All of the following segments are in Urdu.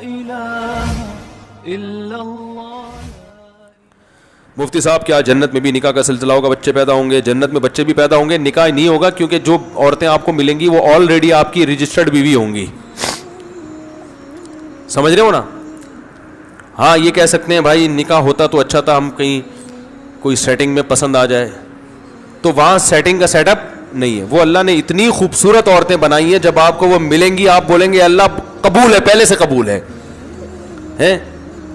إله إلا الله. مفتی صاحب کیا جنت میں بھی نکاح کا سلسلہ ہوگا, بچے پیدا ہوں گے؟ جنت میں بچے بھی پیدا ہوں گے, نکاح نہیں ہوگا, کیونکہ جو عورتیں آپ کو ملیں گی وہ آلریڈی آپ کی رجسٹرڈ بیوی ہوں گی. سمجھ رہے ہو نا؟ ہاں یہ کہہ سکتے ہیں بھائی نکاح ہوتا تو اچھا تھا, ہم کہیں کوئی سیٹنگ میں پسند آ جائے, تو وہاں سیٹنگ کا سیٹ اپ نہیں ہے. وہ اللہ نے اتنی خوبصورت عورتیں بنائی ہیں, جب آپ کو وہ ملیں گی آپ بولیں گے اللہ قبول ہے, پہلے سے قبول ہے.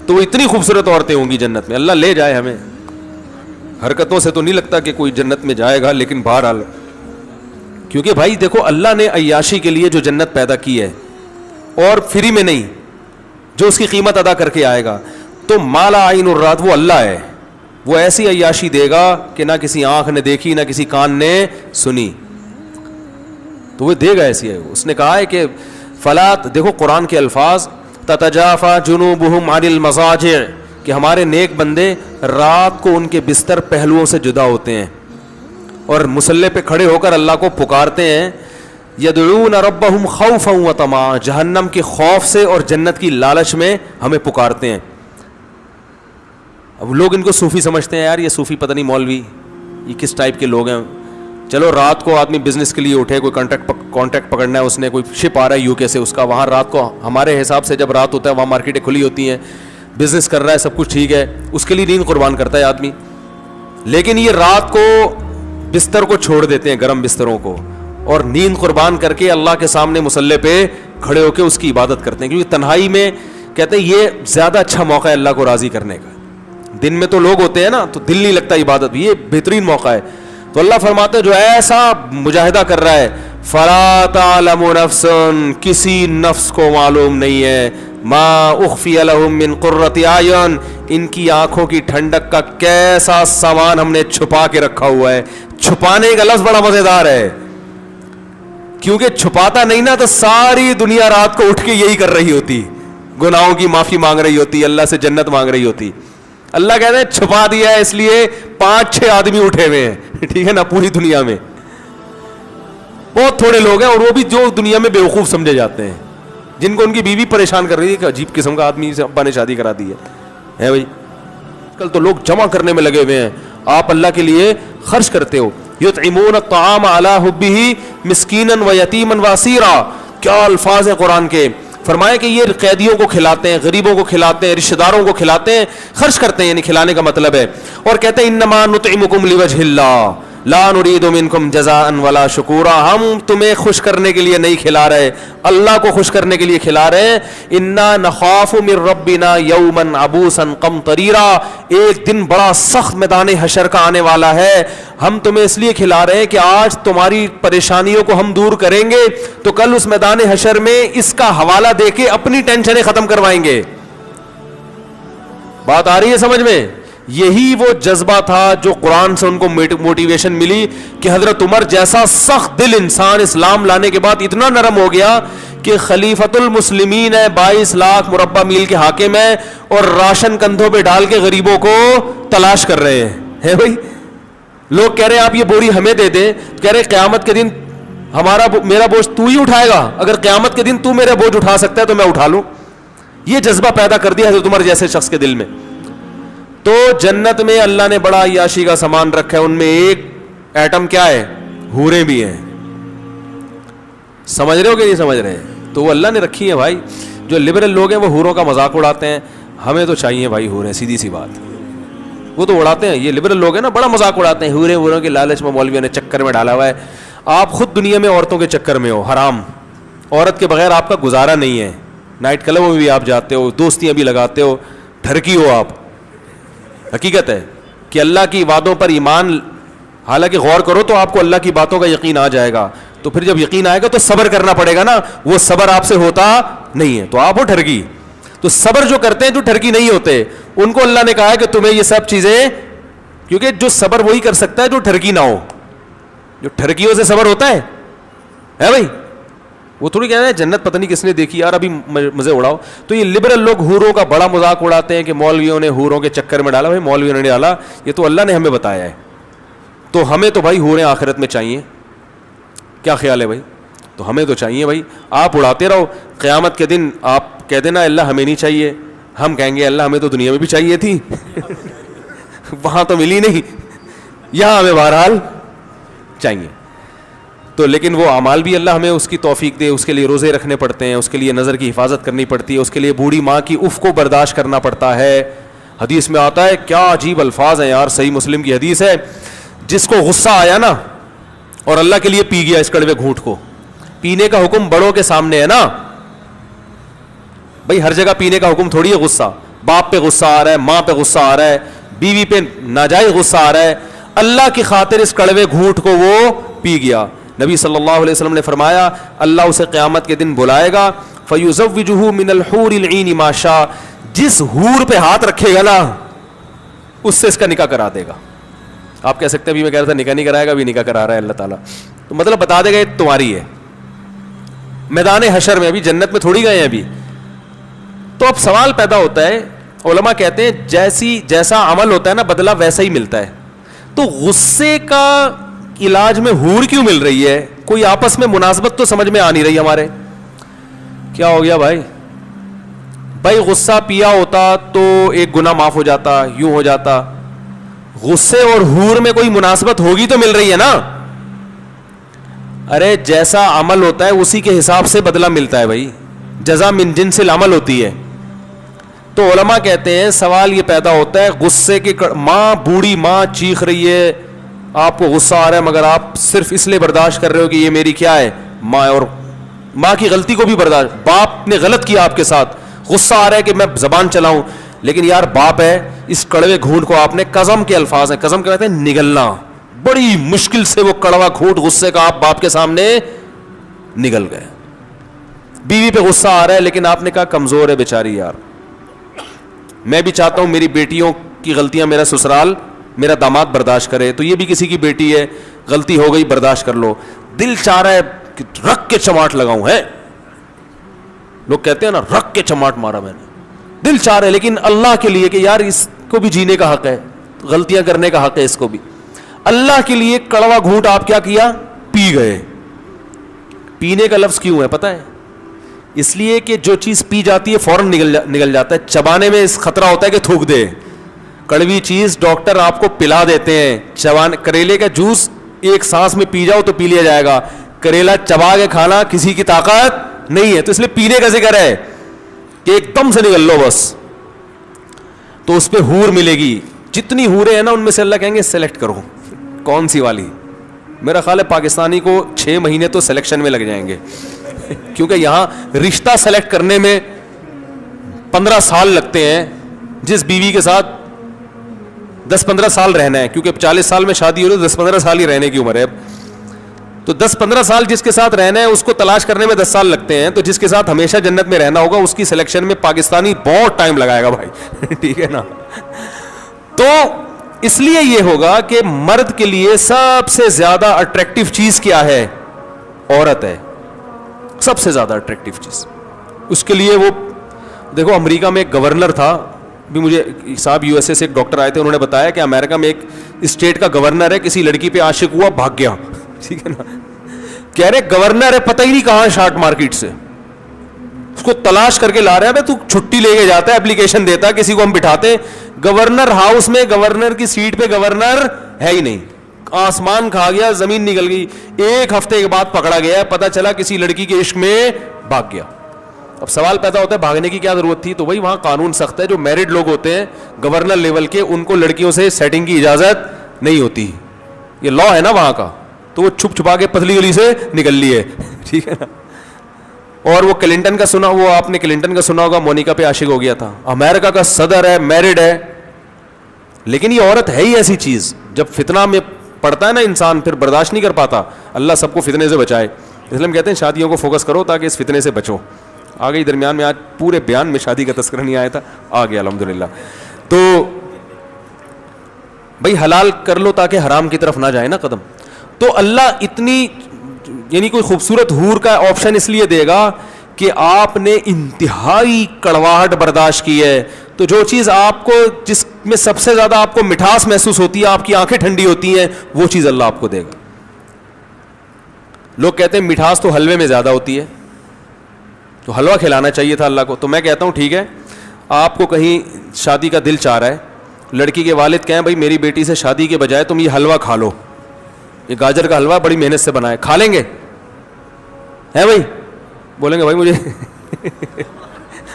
تو وہ اتنی خوبصورت عورتیں ہوں گی جنت میں. اللہ لے جائے ہمیں. حرکتوں سے تو نہیں لگتا کہ کوئی جنت میں جائے گا, لیکن بہرحال, کیونکہ بھائی دیکھو اللہ نے عیاشی کے لیے جو جنت پیدا کی ہے, اور فری میں نہیں, جو اس کی قیمت ادا کر کے آئے گا, تو مالا عین الرات وہ اللہ ہے. وہ ایسی عیاشی دے گا کہ نہ کسی آنکھ نے دیکھی نہ کسی کان نے سنی, تو وہ دے گا ایسی ہے. اس نے کہا ہے کہ فلات, دیکھو قرآن کے الفاظ, تتجافا جنوبہم عن المضاجع, کہ ہمارے نیک بندے رات کو ان کے بستر پہلوؤں سے جدا ہوتے ہیں اور مصلی پہ کھڑے ہو کر اللہ کو پکارتے ہیں. یدعون ربہم خوفا وطمعا, جہنم کے خوف سے اور جنت کی لالچ میں ہمیں پکارتے ہیں. اب لوگ ان کو صوفی سمجھتے ہیں, یار یہ صوفی پتہ نہیں مولوی یہ کس ٹائپ کے لوگ ہیں. چلو رات کو آدمی بزنس کے لیے اٹھے, کوئی کانٹیکٹ پکڑنا ہے اس نے, کوئی شپ آ رہا ہے یو کے سے, اس کا وہاں رات کو, ہمارے حساب سے جب رات ہوتا ہے وہاں مارکیٹیں کھلی ہوتی ہیں, بزنس کر رہا ہے, سب کچھ ٹھیک ہے, اس کے لیے نیند قربان کرتا ہے آدمی. لیکن یہ رات کو بستر کو چھوڑ دیتے ہیں, گرم بستروں کو, اور نیند قربان کر کے اللہ کے سامنے مصلی پہ کھڑے ہو کے اس کی عبادت کرتے ہیں, کیونکہ تنہائی میں کہتے ہیں یہ زیادہ اچھا موقع ہے اللہ کو راضی کرنے کا. دن میں تو لوگ ہوتے ہیں نا, تو دل نہیں لگتا عبادت, یہ بہترین موقع ہے. تو اللہ فرماتے ہیں جو ایسا مجاہدہ کر رہا ہے, فلا تعلم نفس, کسی نفس کو معلوم نہیں ہے, ما اخفی لهم من قرۃ اعین, ان کی آنکھوں کی ٹھنڈک کا کیسا سامان ہم نے چھپا کے رکھا ہوا ہے. چھپانے کا لفظ بڑا مزیدار ہے, کیونکہ چھپاتا نہیں نا تو ساری دنیا رات کو اٹھ کے یہی کر رہی ہوتی, گناہوں کی معافی مانگ رہی ہوتی, اللہ سے جنت مانگ رہی ہوتی. اللہ کہتے ہیں چھپا دیا ہے, اس لیے 5-6 آدمی اٹھے ہوئے ہیں, ٹھیک ہے نا, پوری دنیا میں بہت تھوڑے لوگ ہیں, اور وہ بھی جو دنیا میں بیوقوف سمجھے جاتے ہیں, جن کو ان کی بیوی پریشان کر رہی ہے کہ عجیب قسم کا آدمی سے ابا نے شادی کرا دی ہے بھائی. کل تو لوگ جمع کرنے میں لگے ہوئے ہیں, آپ اللہ کے لیے خرچ کرتے ہو. یطعمون الطعام علی حبہ مسکینا ویتیما واسیرا, کیا الفاظ ہیں قرآن کے. فرمایا کہ یہ قیدیوں کو کھلاتے ہیں, غریبوں کو کھلاتے ہیں, رشتہ داروں کو کھلاتے ہیں, خرچ کرتے ہیں, یعنی کھلانے کا مطلب ہے. اور کہتے ہیں انما نطعمکم لوجہ اللہ لا نرید منکم جزاء ولا شکورا, ہم تمہیں خوش کرنے کے لیے نہیں کھلا رہے, اللہ کو خوش کرنے کے لیے کھلا رہے ہیں. انا نخاف من ربنا یوما عبوسا قمطریرا, ایک دن بڑا سخت میدان حشر کا آنے والا ہے, ہم تمہیں اس لیے کھلا رہے ہیں کہ آج تمہاری پریشانیوں کو ہم دور کریں گے, تو کل اس میدان حشر میں اس کا حوالہ دے کے اپنی ٹینشنیں ختم کروائیں گے. بات آ رہی ہے سمجھ میں؟ یہی وہ جذبہ تھا جو قرآن سے ان کو موٹیویشن ملی, کہ حضرت عمر جیسا سخت دل انسان اسلام لانے کے بعد اتنا نرم ہو گیا کہ خلیفۃ المسلمین ہے, 22 لاکھ مربع میل کے حاکم ہے, اور راشن کندھوں پہ ڈال کے غریبوں کو تلاش کر رہے ہیں بھائی. لوگ کہہ رہے ہیں آپ یہ بوری ہمیں دے دیں, کہہ رہے قیامت کے دن میرا بوجھ تو ہی اٹھائے گا, اگر قیامت کے دن تو میرا بوجھ اٹھا سکتا ہے تو میں اٹھا لوں. یہ جذبہ پیدا کر دیا حضرت عمر جیسے شخص کے دل میں. تو جنت میں اللہ نے بڑا عیاشی کا سامان رکھا ہے, ان میں ایک ایٹم کیا ہے, حوریں بھی ہیں. سمجھ رہے ہو کہ نہیں سمجھ رہے؟ تو وہ اللہ نے رکھی ہیں بھائی. جو لبرل لوگ ہیں وہ حوروں کا مذاق اڑاتے ہیں, ہمیں تو چاہیے بھائی حوریں, سیدھی سی بات. وہ تو اڑاتے ہیں, یہ لبرل لوگ ہیں نا, بڑا مذاق اڑاتے ہیں, حوروں کے لالچ میں مولویوں نے چکر میں ڈالا ہوا ہے. آپ خود دنیا میں عورتوں کے چکر میں ہو, حرام. عورت کے بغیر آپ کا گزارا نہیں ہے. نائٹ کلبوں میں بھی آپ جاتے ہو, دوستیاں بھی لگاتے ہو, ٹھرکی ہو آپ. حقیقت ہے کہ اللہ کی وعدوں پر ایمان, حالانکہ غور کرو تو آپ کو اللہ کی باتوں کا یقین آ جائے گا, تو پھر جب یقین آئے گا تو صبر کرنا پڑے گا نا, وہ صبر آپ سے ہوتا نہیں ہے, تو آپ ہو ٹھرکی. تو صبر جو کرتے ہیں جو ٹھرکی نہیں ہوتے, ان کو اللہ نے کہا ہے کہ تمہیں یہ سب چیزیں, کیونکہ جو صبر وہی کر سکتا ہے جو ٹھرکی نہ ہو. جو ٹھرکیوں سے صبر ہوتا ہے بھائی, وہ تھوڑی کہنا ہے جنت پتہ نہیں کس نے دیکھی یار, ابھی مزے اڑاؤ. تو یہ لبرل لوگ حوروں کا بڑا مذاق اڑاتے ہیں کہ مولویوں نے حوروں کے چکر میں ڈالا. بھائی مولویوں نے ڈالا, یہ تو اللہ نے ہمیں بتایا ہے. تو ہمیں تو بھائی حوریں آخرت میں چاہیے. کیا خیال ہے بھائی؟ تو ہمیں تو چاہیے بھائی. آپ اڑاتے رہو, قیامت کے دن آپ کہہ دینا اللہ ہمیں نہیں چاہیے, ہم کہیں گے اللہ ہمیں تو دنیا میں بھی چاہیے تھی وہاں تو ملی نہیں, یہاں ہمیں بہرحال چاہیے. تو لیکن وہ اعمال بھی اللہ ہمیں اس کی توفیق دے, اس کے لیے روزے رکھنے پڑتے ہیں, اس کے لیے نظر کی حفاظت کرنی پڑتی ہے, اس کے لیے بوڑھی ماں کی اف کو برداشت کرنا پڑتا ہے. حدیث میں آتا ہے, کیا عجیب الفاظ ہیں یار, صحیح مسلم کی حدیث ہے, جس کو غصہ آیا نا اور اللہ کے لیے پی گیا اس کڑوے گھونٹ کو, پینے کا حکم بڑوں کے سامنے ہے نا بھائی, ہر جگہ پینے کا حکم تھوڑی ہے غصہ, باپ پہ غصہ آ رہا ہے, ماں پہ غصہ آ رہا ہے, بیوی پہ ناجائز غصہ آ رہا ہے, اللہ کی خاطر اس کڑوے گھونٹ کو وہ پی گیا. نبی صلی اللہ علیہ وسلم نے فرمایا اللہ اسے قیامت کے دن بلائے گا, فَيُزَوِّجُهُ مِنَ الْحُورِ الْعِينِ مَا شَاءَ, جس حور پہ ہاتھ رکھے گا نا اس سے اس کا نکاح کرا دے گا. آپ کہہ سکتے ہیں ابھی میں کہہ رہا تھا نکاح نہیں کرائے گا, ابھی نکاح کرا رہا ہے اللہ تعالیٰ, تو مطلب بتا دے گا یہ تمہاری ہے. میدان حشر میں, ابھی جنت میں تھوڑی گئے ہیں ابھی. تو اب سوال پیدا ہوتا ہے, علماء کہتے ہیں جیسا عمل ہوتا ہے نا بدلہ ویسا ہی ملتا ہے. تو غصے کا علاج میں حور کیوں مل رہی ہے؟ کوئی آپس میں مناسبت تو سمجھ میں آ نہیں رہی ہمارے. کیا ہو گیا بھائی غصہ پیا ہوتا تو ایک گناہ معاف ہو جاتا, یوں ہو جاتا. غصے اور حور میں کوئی مناسبت ہوگی تو مل رہی ہے نا. ارے جیسا عمل ہوتا ہے اسی کے حساب سے بدلہ ملتا ہے بھائی, جزا من جنس العمل ہوتی ہے. تو علماء کہتے ہیں سوال یہ پیدا ہوتا ہے, غصے کی ماں, بوڑھی ماں چیخ رہی ہے, آپ کو غصہ آ رہا ہے مگر آپ صرف اس لیے برداشت کر رہے ہو کہ یہ میری کیا ہے ماں, اور ماں کی غلطی کو بھی برداشت, باپ نے غلط کیا آپ کے ساتھ, غصہ آ رہا ہے کہ میں زبان چلاؤں, لیکن یار باپ ہے, اس کڑوے گھونٹ کو آپ نے, قزم کے الفاظ ہیں, قزم کہتے ہیں نگلنا, بڑی مشکل سے وہ کڑوا گھونٹ غصے کا آپ باپ کے سامنے نگل گئے. بیوی پہ غصہ آ رہا ہے لیکن آپ نے کہا کمزور ہے بیچاری یار, میں بھی چاہتا ہوں میری بیٹیوں کی غلطیاں میرا سسرال میرا داماد برداشت کرے, تو یہ بھی کسی کی بیٹی ہے, غلطی ہو گئی برداشت کر لو. دل چاہ رہا ہے کہ رکھ کے چماٹ لگاؤں, ہے لوگ کہتے ہیں نا رکھ کے چماٹ مارا میں نے, دل چاہ رہا ہے, لیکن اللہ کے لیے کہ یار اس کو بھی جینے کا حق ہے, غلطیاں کرنے کا حق ہے اس کو بھی. اللہ کے لیے کڑوا گھونٹ آپ کیا کیا, پی گئے. پینے کا لفظ کیوں ہے پتہ ہے؟ اس لیے کہ جو چیز پی جاتی ہے فوراً نگل جاتا ہے, چبانے میں اس خطرہ ہوتا ہے کہ تھوک دے. کڑوی چیز ڈاکٹر آپ کو پلا دیتے ہیں, کریلے کا جوس ایک سانس میں پی جاؤ تو پی لیا جائے گا, کریلا چبا کے کھانا کسی کی طاقت نہیں ہے, تو اس لیے پینے کا ذکر ہے کہ ایک دم سے نگل لو بس. تو اس پہ حور ملے گی, جتنی حوریں ہیں نا ان میں سے اللہ کہیں گے سلیکٹ کرو کون سی والی. میرا خیال ہے پاکستانی کو 6 مہینے تو سلیکشن میں لگ جائیں گے کیونکہ یہاں رشتہ سلیکٹ کرنے میں 15 سال لگتے ہیں, جس بیوی کے ساتھ 10-15 سال رہنا ہے, کیونکہ 40 سال میں شادی ہو رہی ہے, 10-15 سال ہی رہنے کی عمر ہے اب, تو 10-15 سال جس کے ساتھ رہنا ہے اس کو تلاش کرنے میں 10 سال لگتے ہیں, تو جس کے ساتھ ہمیشہ جنت میں رہنا ہوگا اس کی سلیکشن میں پاکستانی بہت ٹائم لگائے گا بھائی ٹھیک ہے نا. تو اس لیے یہ ہوگا کہ مرد کے لیے سب سے زیادہ اٹریکٹیو چیز کیا ہے, عورت ہے, سب سے زیادہ اٹریکٹیو چیز. اس کے لیے وہ دیکھو امریکہ میں ایک گورنر تھا, بھی مجھے صاحب یو ایس اے سے ایک ڈاکٹر آئے تھے, انہوں نے بتایا کہ امریکہ میں ایک اسٹیٹ کا گورنر ہے, کسی لڑکی پہ عاشق ہوا بھاگ گیا, ٹھیک ہے نا, کہہ رہے گورنر ہے پتہ ہی نہیں کہاں شارٹ مارکیٹ سے, اس کو تلاش کر کے لا رہے ہیں, تو چھٹی لے کے جاتا ہے, اپلیکیشن دیتا ہے, کسی کو ہم بٹھاتے, گورنر ہاؤس میں گورنر کی سیٹ پہ گورنر ہے ہی نہیں, آسمان کھا گیا, زمین نکل گئی. 1 ہفتے کے بعد پکڑا گیا, پتا چلا کسی لڑکی کے عشق میں بھاگ گیا. اب سوال پیدا ہوتا ہے بھاگنے کی کیا ضرورت تھی؟ تو وہی وہاں قانون سخت ہے, جو میرڈ لوگ ہوتے ہیں گورنر لیول کے, ان کو لڑکیوں سے سیٹنگ کی اجازت نہیں ہوتی, یہ لا ہے نا وہاں کا, تو وہ چھپ چھپا کے پتلی گلی سے نکل لیے, ٹھیک ہے نا. اور وہ کلنٹن کا سنا, وہ آپ نے کلنٹن کا سنا ہوگا, مونیکا پہ عاشق ہو گیا تھا, امریکہ کا صدر ہے, میرڈ ہے, لیکن یہ عورت ہے ہی ایسی چیز, جب فتنہ میں پڑتا ہے نا انسان پھر برداشت نہیں کر پاتا. اللہ سب کو فتنے سے بچائے, اس لیے ہم کہتے ہیں شادیوں کو فوکس کرو تاکہ اس فتنے سے بچو. آ گئی درمیان میں, آج پورے بیان میں شادی کا تذکرہ نہیں آیا تھا, آ گیا الحمدللہ. تو بھائی حلال کر لو تاکہ حرام کی طرف نہ جائے نا قدم. تو اللہ اتنی یعنی کوئی خوبصورت حور کا آپشن اس لیے دے گا کہ آپ نے انتہائی کڑواہٹ برداشت کی ہے, تو جو چیز آپ کو, جس میں سب سے زیادہ آپ کو مٹھاس محسوس ہوتی ہے, آپ کی آنکھیں ٹھنڈی ہوتی ہیں, وہ چیز اللہ آپ کو دے گا. لوگ کہتے ہیں مٹھاس تو حلوے میں زیادہ ہوتی ہے, تو حلوہ کھلانا چاہیے تھا اللہ کو. تو میں کہتا ہوں ٹھیک ہے, آپ کو کہیں شادی کا دل چاہ رہا ہے, لڑکی کے والد کہیں بھائی میری بیٹی سے شادی کے بجائے تم یہ حلوہ کھا لو, یہ گاجر کا حلوہ بڑی محنت سے بنا ہے, کھا لیں گے ہے بھائی؟ بولیں گے بھائی مجھے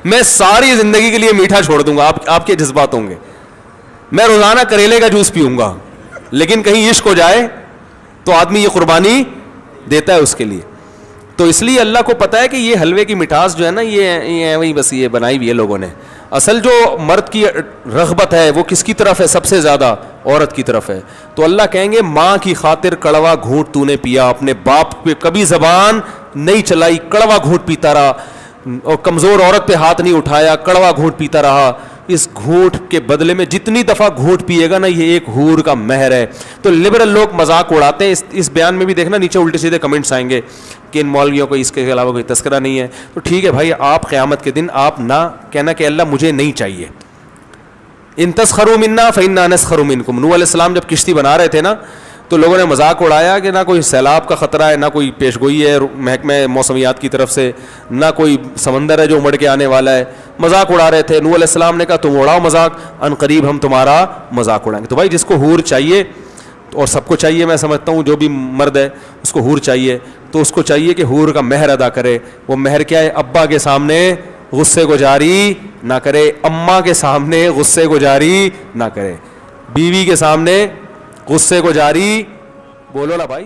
میں ساری زندگی کے لیے میٹھا چھوڑ دوں گا, آپ کے جذبات ہوں گے, میں روزانہ کریلے کا جوس پیوں گا, لیکن کہیں عشق ہو جائے تو آدمی یہ قربانی دیتا ہے اس کے لیے. تو اس لیے اللہ کو پتا ہے کہ یہ حلوے کی مٹھاس جو ہے نا یہ وہی بس یہ بنائی ہوئی ہے لوگوں نے. اصل جو مرد کی رغبت ہے وہ کس کی طرف ہے؟ سب سے زیادہ عورت کی طرف ہے. تو اللہ کہیں گے ماں کی خاطر کڑوا گھونٹ تو نے پیا, اپنے باپ پہ کبھی زبان نہیں چلائی, کڑوا گھونٹ پیتا رہا, اور کمزور عورت پہ ہاتھ نہیں اٹھایا, کڑوا گھونٹ پیتا رہا. اس گھونٹ کے بدلے میں جتنی دفعہ گھونٹ پیے گا نا یہ ایک حور کا مہر ہے. تو لبرل لوگ مذاق اڑاتے ہیں, اس بیان میں بھی دیکھنا نیچے الٹے سیدھے کمنٹس آئیں گے کہ ان مولویوں کو اس کے علاوہ کوئی تذکرہ نہیں ہے. تو ٹھیک ہے بھائی, آپ قیامت کے دن آپ نہ کہنا کہ اللہ مجھے نہیں چاہیے. ان تسخروا منا فإنا نسخر منکم. نوح علیہ السلام جب کشتی بنا رہے تھے نا تو لوگوں نے مذاق اڑایا کہ نہ کوئی سیلاب کا خطرہ ہے, نہ کوئی پیشگوئی ہے محکمہ موسمیات کی طرف سے, نہ کوئی سمندر ہے جو امڑ کے آنے والا ہے. مذاق اڑا رہے تھے. نوح علیہ السلام نے کہا تم اڑاؤ مذاق, ان قریب ہم تمہارا مذاق اڑائیں گے. تو بھائی جس کو حور چاہیے, اور سب کو چاہیے, میں سمجھتا ہوں جو بھی مرد ہے اس کو حور چاہیے, تو اس کو چاہیے کہ حور کا مہر ادا کرے. وہ مہر کیا ہے؟ ابا کے سامنے غصے کو جاری نہ کرے, اماں کے سامنے غصے کو جاری نہ کرے, بیوی کے سامنے غصے کو جاری, بولو نا بھائی.